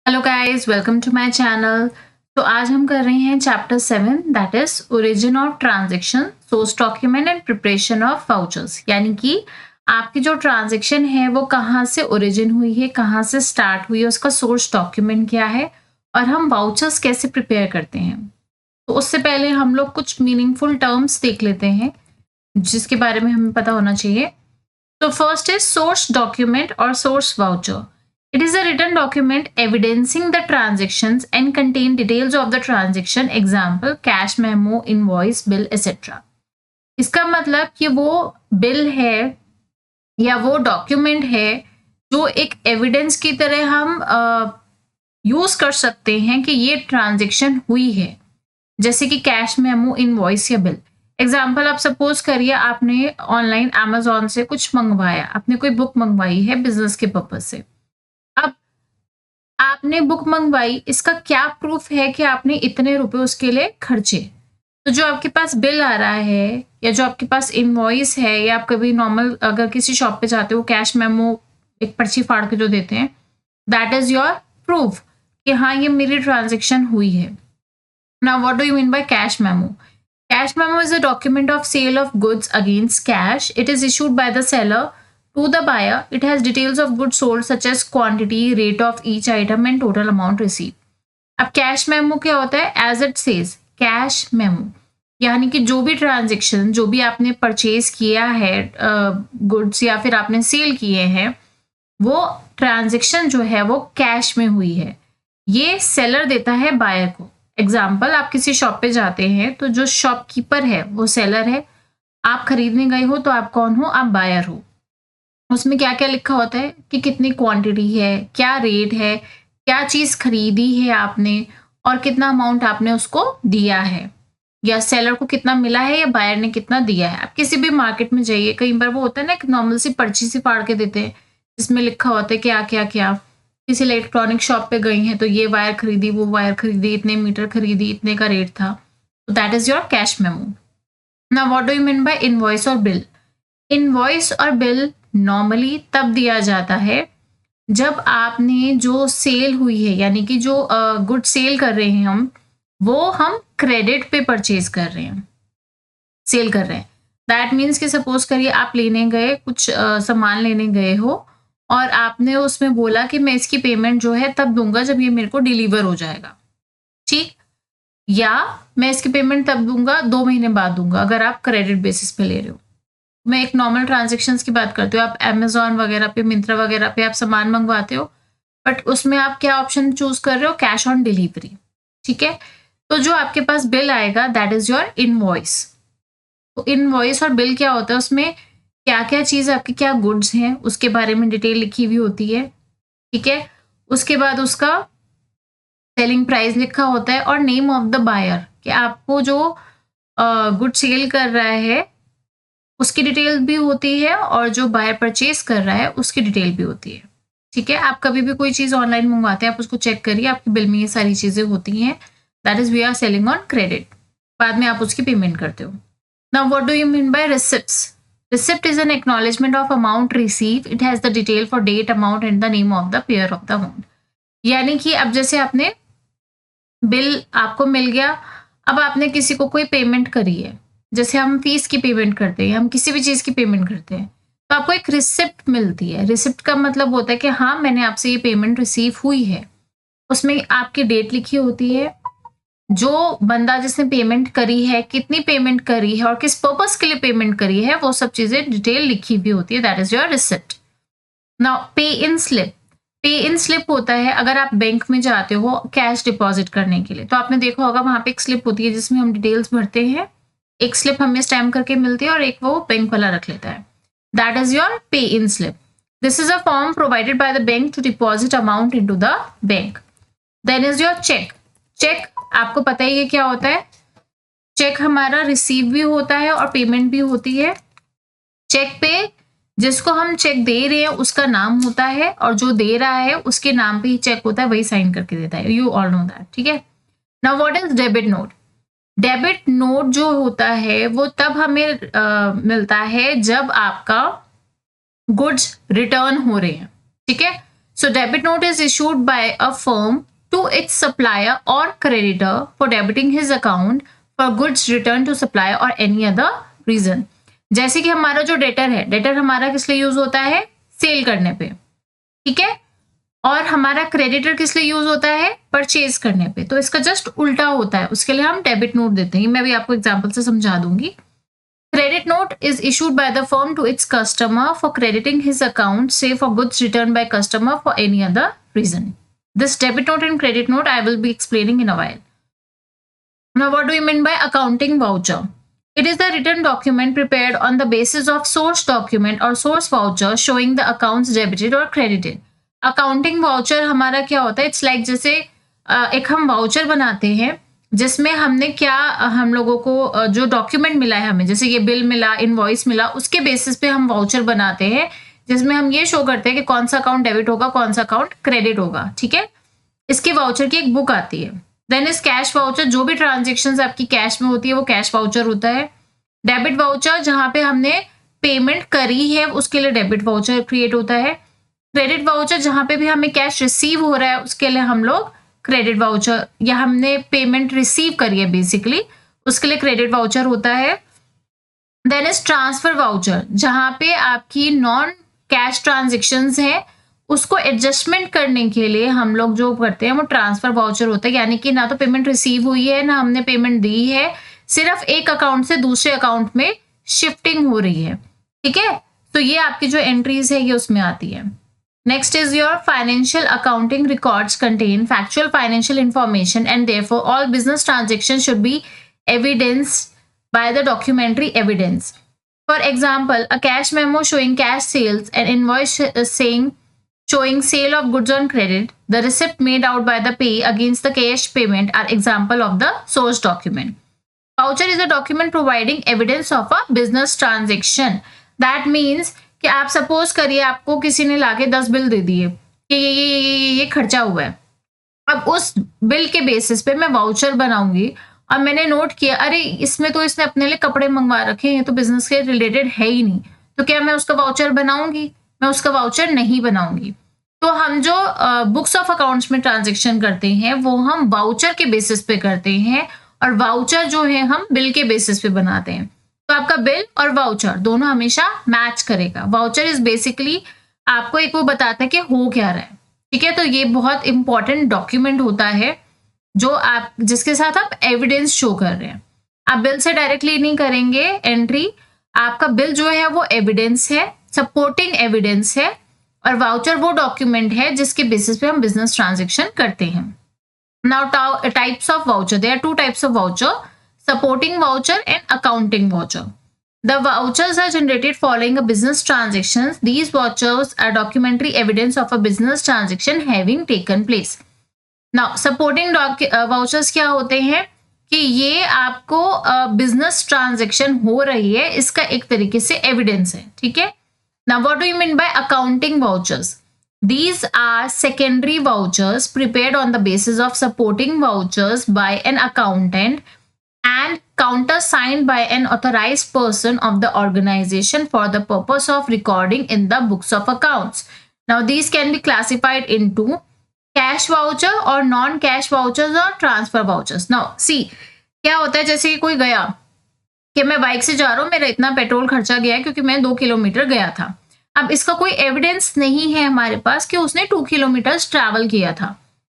Hello guys, welcome to my channel. तो आज हम कर रहे हैं chapter 7 that is origin of transaction, source document and preparation of vouchers. यानी कि आपकी जो ट्रांजैक्शन है वो कहाँ से ओरिजिन हुई है, कहाँ से स्टार्ट हुई है, उसका सोर्स डॉक्यूमेंट क्या है और हम वाउचर्स कैसे प्रिपेयर करते हैं। तो उससे पहले हम लोग कुछ मीनिंगफुल टर्म्स देख लेते हैं जिसके बारे में हमें पता होना चाहिए। तो फर्स्ट इज सोर्स डॉक्यूमेंट और source voucher. It is a written document evidencing the transactions and contain details of the transaction, example cash memo, invoice, bill, etc. इसका मतलब कि वो बिल है या वो डॉक्यूमेंट है जो एक एविडेंस की तरह हम यूज कर सकते हैं कि ये ट्रांजेक्शन हुई है, जैसे कि कैश मेमो, इनवॉइस या बिल। एग्जाम्पल आप सपोज करिए आपने ऑनलाइन अमेजोन से कुछ मंगवाया, आपने कोई बुक मंगवाई है बिजनेस के पर्पज से। अब आपने बुक मंगवाई, इसका क्या प्रूफ है कि आपने इतने रुपए उसके लिए खर्चे? तो जो आपके पास बिल आ रहा है या जो आपके पास इनवॉइस है या आप कभी नॉर्मल अगर किसी शॉप पे जाते हो कैश मेमो एक पर्ची फाड़ के जो देते हैं, दैट इज योर प्रूफ कि हाँ ये मेरी ट्रांजेक्शन हुई है। Now what do you mean by cash memo? Cash memo is a document of sale of goods against cash. It is issued by the seller to the buyer. It has details of goods sold such as quantity, rate of each item and total amount received. अब cash memo क्या होता है? As it says cash memo, यानी कि जो भी transaction, जो भी आपने परचेज किया है गुड्स या फिर आपने सेल किए हैं, वो ट्रांजेक्शन जो है वो कैश में हुई है। ये सेलर देता है बायर को। एग्जाम्पल, आप किसी शॉप पे जाते हैं तो जो शॉपकीपर है वो सेलर है, आप खरीदने गए हो तो आप कौन हो? आप बायर हो। उसमें क्या क्या लिखा होता है कि कितनी क्वांटिटी है, क्या रेट है, क्या चीज खरीदी है आपने और कितना अमाउंट आपने उसको दिया है, या सेलर को कितना मिला है या बायर ने कितना दिया है। आप किसी भी मार्केट में जाइए, कई बार वो होता है ना एक नॉर्मल सी पर्ची सी फाड़ के देते हैं जिसमें लिखा होता है क्या क्या क्या। किसी इलेक्ट्रॉनिक शॉप पे गई हैं तो ये वायर खरीदी, वो वायर खरीदी, इतने मीटर खरीदी, इतने का रेट था। तो that is your cash memo. Now what do you mean bye invoice और बिल? इनवॉइस और बिल नॉर्मली तब दिया जाता है जब आपने जो सेल हुई है, यानी कि जो गुड सेल कर रहे हैं वो हम क्रेडिट पे परचेज कर रहे हैं, सेल कर रहे हैं। दैट मीन्स कि सपोज करिए आप लेने गए, कुछ सामान लेने गए हो और आपने उसमें बोला कि मैं इसकी पेमेंट जो है तब दूंगा जब ये मेरे को डिलीवर हो जाएगा, ठीक? या मैं इसकी पेमेंट तब दूंगा 2 महीने बाद दूंगा, अगर आप क्रेडिट बेसिस पे ले रहे हो। मैं एक नॉर्मल ट्रांजेक्शन्स की बात करती हूँ, आप अमेजोन वगैरह पे, मिंत्रा वगैरह पे आप सामान मंगवाते हो, बट उसमें आप क्या ऑप्शन चूज कर रहे हो? कैश ऑन डिलीवरी, ठीक है? तो जो आपके पास बिल आएगा दैट इज योर इनवॉइस। तो इनवॉइस और बिल क्या होता है, उसमें क्या क्या चीज आपकी, क्या गुड्स हैं उसके बारे में डिटेल लिखी हुई होती है, ठीक है? उसके बाद उसका सेलिंग प्राइस लिखा होता है और नेम ऑफ द बायर, कि आपको जो गुड सेल कर रहा है उसकी डिटेल भी होती है और जो बायर परचेज कर रहा है उसकी डिटेल भी होती है, ठीक है? आप कभी भी कोई चीज ऑनलाइन मंगवाते हैं, आप उसको चेक करिए, आपके बिल में ये सारी चीजें होती हैं। That is we are selling on credit. बाद में आप उसकी पेमेंट करते हो। Now what do you mean by receipts? Receipt is an acknowledgement of amount received. It has the detail for date, amount and the name of the payer of the amount. यानी कि अब जैसे आपने bill आपको मिल गया, अब आपने किसी को कोई पेमेंट करी है, जैसे हम फीस की पेमेंट करते हैं, हम किसी भी चीज की पेमेंट करते हैं, तो आपको एक रिसिप्ट मिलती है। रिसिप्ट का मतलब होता है कि हाँ मैंने आपसे ये पेमेंट रिसीव हुई है। उसमें आपकी डेट लिखी होती है, जो बंदा जिसने पेमेंट करी है, कितनी पेमेंट करी है और किस पर्पस के लिए पेमेंट करी है, वो सब चीजें डिटेल लिखी हुई होती है। That is your receipt. Now पे इन स्लिप। पे इन स्लिप होता है अगर आप बैंक में जाते हो कैश डिपॉजिट करने के लिए, तो आपने देखा होगा वहां पे एक स्लिप होती है जिसमें हम डिटेल्स भरते हैं। एक स्लिप हमें स्टैम्प करके मिलती है और एक वो बैंक वाला रख लेता है। That is your pay in slip. This is a form provided by the bank to deposit amount into the bank. Then is your cheque. Cheque आपको पता ही है क्या होता है। चेक हमारा रिसीव भी होता है और पेमेंट भी होती है। चेक पे जिसको हम चेक दे रहे हैं उसका नाम होता है और जो दे रहा है उसके नाम पे ही चेक होता है, वही साइन करके देता है। यू ऑल नो दैट, ठीक है? Now what is debit note? Debit note जो होता है वो तब हमें मिलता है जब आपका गुड्स रिटर्न हो रहे हैं, ठीक है? So debit note is issued by a firm to its supplier or creditor for debiting his account for goods returned to supplier or any other reason. जैसे कि हमारा जो डेटर है, डेटर हमारा किस लिए यूज होता है? सेल करने पे, ठीक है। और हमारा क्रेडिटर किस लिए यूज होता है? परचेज करने पे। तो इसका जस्ट उल्टा होता है, उसके लिए हम डेबिट नोट देते हैं। मैं भी आपको एग्जांपल से समझा दूंगी। Credit note is issued by the firm to its customer for crediting his account, say for goods returned by customer for any other reason. This debit note and credit note I will be explaining in a while. Now, what do you mean by accounting voucher? It is the written document prepared on the basis of source document or source voucher showing the accounts debited or credited. Accounting voucher हमारा क्या होता है? It's like जैसे एक हम voucher बनाते हैं जिसमें हमने क्या, हम लोगों को जो डॉक्यूमेंट मिला है हमें, जैसे ये बिल मिला, इनवॉइस मिला, उसके बेसिस पे हम वाउचर बनाते हैं जिसमें हम ये शो करते हैं कि कौन सा अकाउंट डेबिट होगा, कौन सा अकाउंट क्रेडिट होगा, ठीक है। इसके वाउचर की एक बुक आती है। देन इस कैश वाउचर, जो भी ट्रांजेक्शन आपकी कैश में होती है वो कैश वाउचर होता है। डेबिट वाउचर जहां पे हमने पेमेंट करी है उसके लिए डेबिट वाउचर क्रिएट होता है। क्रेडिट वाउचर जहां पे भी हमें कैश रिसीव हो रहा है उसके लिए हम लोग क्रेडिट वाउचर, या हमने पेमेंट रिसीव करी है बेसिकली, उसके लिए क्रेडिट वाउचर होता है। देन इज ट्रांसफर वाउचर, जहां पे आपकी नॉन कैश ट्रांजेक्शन्स है उसको एडजस्टमेंट करने के लिए हम लोग जो करते हैं वो ट्रांसफर वाउचर होता है। यानी कि ना तो पेमेंट रिसीव हुई है ना हमने पेमेंट दी है, सिर्फ एक अकाउंट से दूसरे अकाउंट में शिफ्टिंग हो रही है, ठीक है। तो ये आपकी जो एंट्रीज है ये उसमें आती है। Next is your financial accounting records contain factual financial information and therefore all business transactions should be evidenced by the documentary evidence. For example, a cash memo showing cash sales, an invoice showing sale of goods on credit, the receipt made out by the payee against the cash payment are example of the source document. Voucher is a document providing evidence of a business transaction. That means कि आप suppose करिए आपको किसी ने लाके 10 bill दे दिए कि ये खर्चा हुआ है। अब उस बिल के बेसिस पे मैं वाउचर बनाऊंगी और मैंने नोट किया, अरे इसमें तो इसने अपने लिए कपड़े मंगवा रखे हैं, तो बिजनेस के रिलेटेड है ही नहीं, तो क्या मैं उसका वाउचर बनाऊंगी? मैं उसका वाउचर नहीं बनाऊंगी। तो हम जो बुक्स ऑफ अकाउंट्स में ट्रांजेक्शन करते हैं वो हम वाउचर के बेसिस पे करते हैं, और वाउचर जो है हम बिल के बेसिस पे बनाते हैं। तो आपका बिल और वाउचर दोनों हमेशा मैच करेगा। वाउचर इज बेसिकली आपको एक वो बताता है कि हो क्या रहा है, ठीक है। तो ये बहुत इंपॉर्टेंट डॉक्यूमेंट होता है जो आप, जिसके साथ आप एविडेंस शो कर रहे हैं। आप बिल से डायरेक्टली नहीं करेंगे एंट्री, आपका बिल जो है वो एविडेंस है, सपोर्टिंग एविडेंस है, और वाउचर वो डॉक्यूमेंट है जिसके बेसिस पे हम बिजनेस ट्रांजेक्शन करते हैं। Now types of voucher, there are 2 types of voucher, supporting voucher and accounting voucher. The vouchers are generated following a business transactions. These vouchers are documentary evidence of a business transaction having taken place. Now, supporting vouchers क्या होते हैं कि ये आपको business transaction हो रही है इसका एक तरीके से evidence है, ठीक है। Now, what do you mean by accounting vouchers? These are secondary vouchers prepared on the basis of supporting vouchers by an accountant and countersigned by an authorized person of the organization for the purpose of recording in the books of accounts. Now, these can be classified into cash voucher or non-cash vouchers or transfer vouchers. Now, see, क्या होता है, जैसे कि कोई गया कि मैं bike से जा रहा हूँ, मेरा इतना पेट्रोल खर्चा गया क्योंकि मैं 2 किलोमीटर गया था। अब इसका कोई एविडेंस नहीं है हमारे पास कि उसने 2 किलोमीटर ट्रैवल किया था,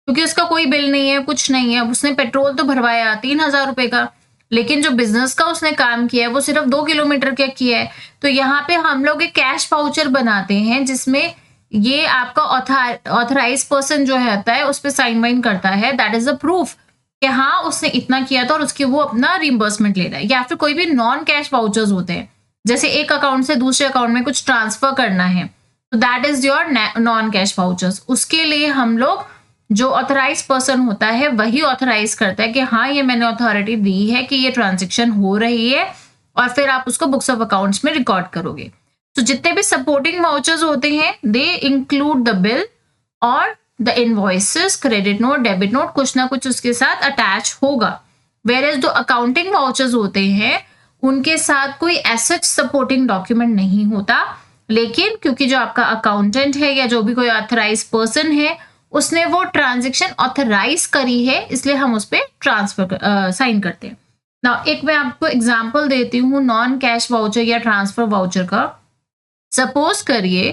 क्योंकि उसका कोई बिल नहीं है, कुछ नहीं है। उसने पेट्रोल तो भरवाया 3000 रुपए का, लेकिन जो बिजनेस का उसने काम किया है वो सिर्फ 2 किलोमीटर का किया है। तो यहाँ पे हम लोग एक कैश वाउचर बनाते हैं जिसमें ये आपका ऑथराइज पर्सन जो होता है उस पर साइन वाइन करता है, दैट इज अ प्रूफ कि हाँ उसने इतना किया था और उसकी वो अपना रिम्बर्समेंट ले रहा है। या फिर कोई भी नॉन कैश वाउचर्स होते हैं, जैसे एक अकाउंट से दूसरे अकाउंट में कुछ ट्रांसफर करना है, तो that is your non cash vouchers. उसके लिए हम लोग जो ऑथराइज पर्सन होता है वही ऑथराइज करता है कि हाँ ये मैंने अथॉरिटी दी है कि ये ट्रांजेक्शन हो रही है, और फिर आप उसको बुक्स ऑफ अकाउंट्स में रिकॉर्ड करोगे। तो जितने भी सपोर्टिंग वाउचर्स होते हैं दे इंक्लूड द बिल और the invoices, credit note, debit note, कुछ ना कुछ उसके साथ अटैच होगा। वेयर एज जो अकाउंटिंग वाउचर्स होते हैं उनके साथ कोई एसच सपोर्टिंग डॉक्यूमेंट नहीं होता, लेकिन क्योंकि जो आपका अकाउंटेंट है या जो भी कोई ऑथराइज पर्सन है, उसने वो ट्रांजेक्शन ऑथराइज करी है, इसलिए हम उस पर ट्रांसफर साइन करते हैं। ना एक मैं आपको एग्जाम्पल देती हूँ नॉन कैश वाउचर या ट्रांसफर वाउचर का। सपोज करिए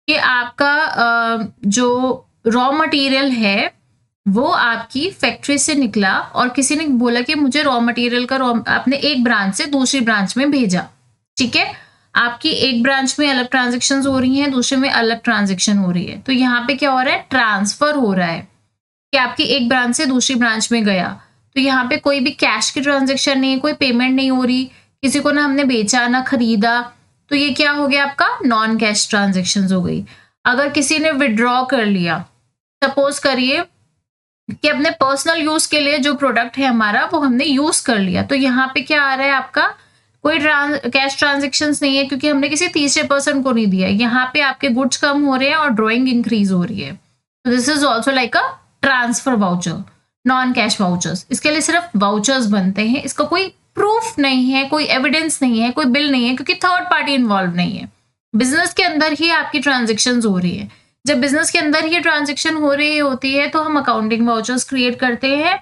कि आपका जो रॉ मटेरियल है वो आपकी फैक्ट्री से निकला और किसी ने बोला कि मुझे रॉ मटेरियल का आपने एक ब्रांच से दूसरी ब्रांच में भेजा, ठीक है। आपकी एक ब्रांच में अलग ट्रांजेक्शन हो रही हैं, दूसरे में अलग ट्रांजेक्शन हो रही है। तो यहाँ पे क्या हो रहा है, ट्रांसफर हो रहा है कि आपकी एक ब्रांच से दूसरी ब्रांच में गया। तो यहाँ पे कोई भी कैश की ट्रांजेक्शन नहीं है, कोई पेमेंट नहीं हो रही, किसी को ना हमने बेचा ना खरीदा। तो ये क्या हो गया, आपका नॉन कैश ट्रांजेक्शन हो गई। अगर किसी ने विड्रॉ कर लिया, सपोज करिए कि अपने पर्सनल यूज के लिए जो प्रोडक्ट है हमारा वो हमने यूज कर लिया, तो यहाँ पे क्या आ रहा है, आपका कोई कैश ट्रांजेक्शन नहीं है क्योंकि हमने किसी तीसरे पर्सन को नहीं दिया। यहाँ पे आपके गुड्स कम हो रहे हैं और ड्रॉइंग इंक्रीज हो रही है। तो this is also like a transfer voucher, non cash vouchers. इसके लिए सिर्फ वाउचर्स बनते हैं, इसका कोई प्रूफ नहीं है, कोई एविडेंस नहीं है, कोई बिल नहीं है, क्योंकि थर्ड पार्टी इन्वॉल्व नहीं है। बिजनेस के अंदर ही आपकी ट्रांजेक्शन हो रही है। जब बिजनेस के अंदर ही ट्रांजेक्शन हो रही होती है तो हम अकाउंटिंग वाउचर्स क्रिएट करते हैं।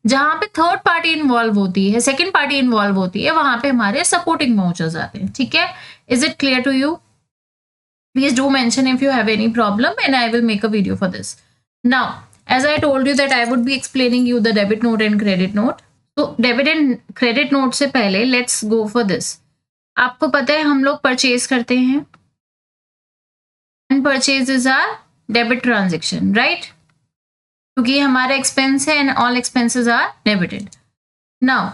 जहां पे थर्ड पार्टी इन्वॉल्व होती है, सेकंड पार्टी इन्वॉल्व होती है, वहां पे हमारे सपोर्टिंग वाउचर्स आते हैं, ठीक है। Is it clear to you? Please do mention if you have any problem and I will make a video for this. Now, as I told you that I would be explaining you the debit note and credit note. तो debit and credit note से पहले let's go for this. आपको पता है हम लोग purchase करते हैं, and purchase is are debit transaction, right? क्योंकि हमारा एक्सपेंस है and all expenses are debited. Now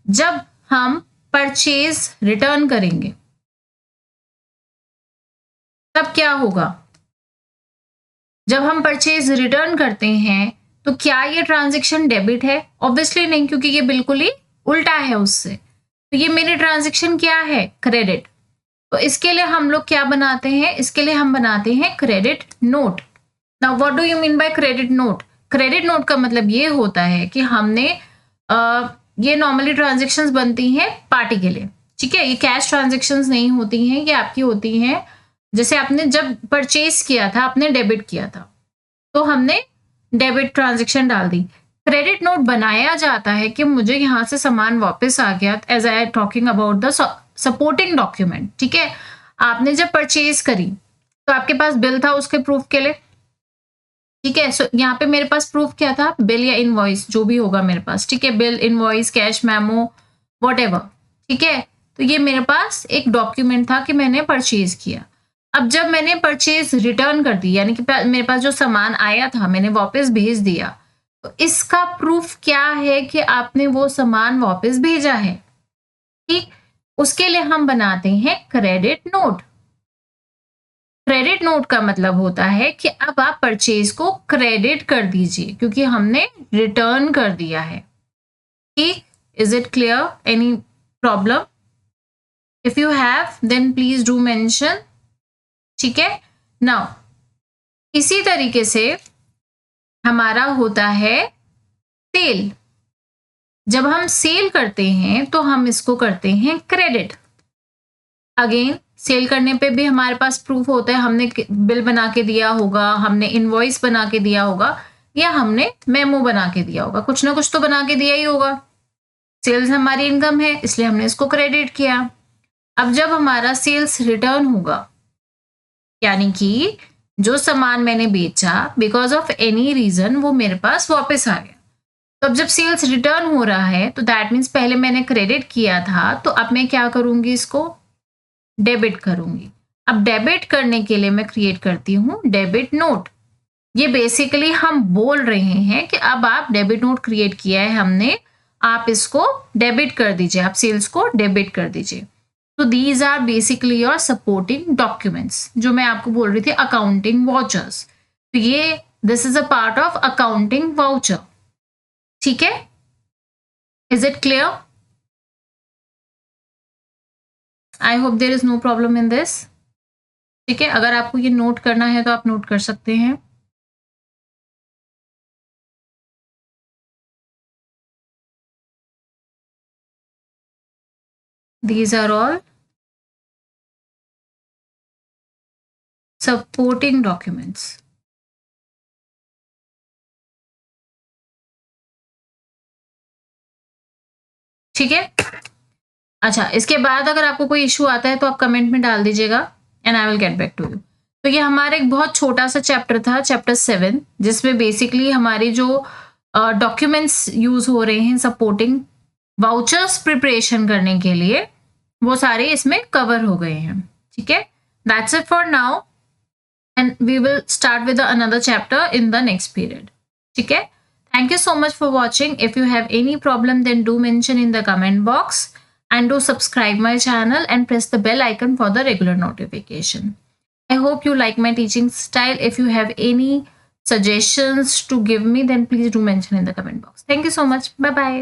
जब हम परचेज रिटर्न करेंगे तब क्या होगा? जब हम परचेज रिटर्न करते हैं तो क्या ये ट्रांजेक्शन डेबिट है? ऑब्वियसली नहीं, क्योंकि ये बिल्कुल ही उल्टा है उससे। तो ये मेरी ट्रांजेक्शन क्या है? क्रेडिट। तो इसके लिए हम लोग क्या बनाते हैं? इसके लिए हम बनाते हैं credit note. Now what do you mean by credit note? Credit note का मतलब ये होता है कि हमने ये नॉर्मली ट्रांजेक्शन्स बनती हैं पार्टी के लिए, ठीक है। ये कैश ट्रांजेक्शन्स नहीं होती हैं, ये आपकी होती हैं जैसे आपने जब परचेज किया था, आपने डेबिट किया था, तो हमने डेबिट ट्रांजेक्शन डाल दी। क्रेडिट नोट बनाया जाता है कि मुझे यहाँ से सामान वापस आ गया, as I am talking about the supporting document, ठीक है। आपने जब परचेज करी तो आपके पास बिल था उसके प्रूफ के लिए, ठीक है। सो यहाँ पे मेरे पास प्रूफ क्या था? बिल या इनवॉइस, जो भी होगा मेरे पास, ठीक है। Bill, invoice, cash memo, whatever, ठीक है। तो ये मेरे पास एक डॉक्यूमेंट था कि मैंने परचेज किया। अब जब मैंने परचेज रिटर्न कर दी, यानी कि मेरे पास जो सामान आया था मैंने वापस भेज दिया, तो इसका प्रूफ क्या है कि आपने वो सामान वापस भेजा है, ठीक। उसके लिए हम बनाते हैं क्रेडिट नोट। क्रेडिट नोट का मतलब होता है कि अब आप परचेज को क्रेडिट कर दीजिए क्योंकि हमने रिटर्न कर दिया है, ठीक। Is it clear? Any problem? If you have then please do mention, ठीक है। नाउ इसी तरीके से हमारा होता है सेल। जब हम सेल करते हैं तो हम इसको करते हैं क्रेडिट। अगेन सेल करने पे भी हमारे पास प्रूफ होता है, हमने बिल बना के दिया होगा, हमने इनवॉइस बना के दिया होगा, या हमने मेमो बना के दिया होगा, कुछ ना कुछ तो बना के दिया ही होगा। सेल्स हमारी इनकम है, इसलिए हमने इसको क्रेडिट किया। अब जब हमारा सेल्स रिटर्न होगा, यानी कि जो सामान मैंने बेचा बिकॉज ऑफ एनी रीजन वो मेरे पास वापस आ गया, तो अब जब सेल्स रिटर्न हो रहा है तो दैट मीन्स पहले मैंने क्रेडिट किया था, तो अब मैं क्या करूंगी? इसको डेबिट करूंगी। अब डेबिट करने के लिए मैं क्रिएट करती हूँ डेबिट नोट। ये बेसिकली हम बोल रहे हैं कि अब आप डेबिट नोट क्रिएट किया है हमने, आप इसको डेबिट कर दीजिए, आप सेल्स को डेबिट कर दीजिए। तो these are basically your supporting documents, जो मैं आपको बोल रही थी अकाउंटिंग वाउचर्स। तो ये this is a part of accounting voucher, ठीक है। Is it clear? I hope there is no problem in this, ठीक है। अगर आपको ये नोट करना है तो आप नोट कर सकते हैं। These are all supporting documents. ठीक है, अच्छा इसके बाद अगर आपको कोई इशू आता है तो आप कमेंट में डाल दीजिएगा and I will get back to you. तो ये हमारा एक बहुत छोटा सा चैप्टर था, चैप्टर 7, जिसमें बेसिकली हमारी जो डॉक्यूमेंट्स यूज हो रहे हैं सपोर्टिंग वाउचर्स प्रिपरेशन करने के लिए, वो सारे इसमें कवर हो गए हैं। ठीक है, that's it for now and we will start with another chapter in the next period. ठीक है, thank you so much for watching. If you have any problem, then do mention in the comment box and do subscribe my channel and press the bell icon for the regular notification. I hope you like my teaching style. If you have any suggestions to give me, then please do mention in the comment box. Thank you so much. Bye bye.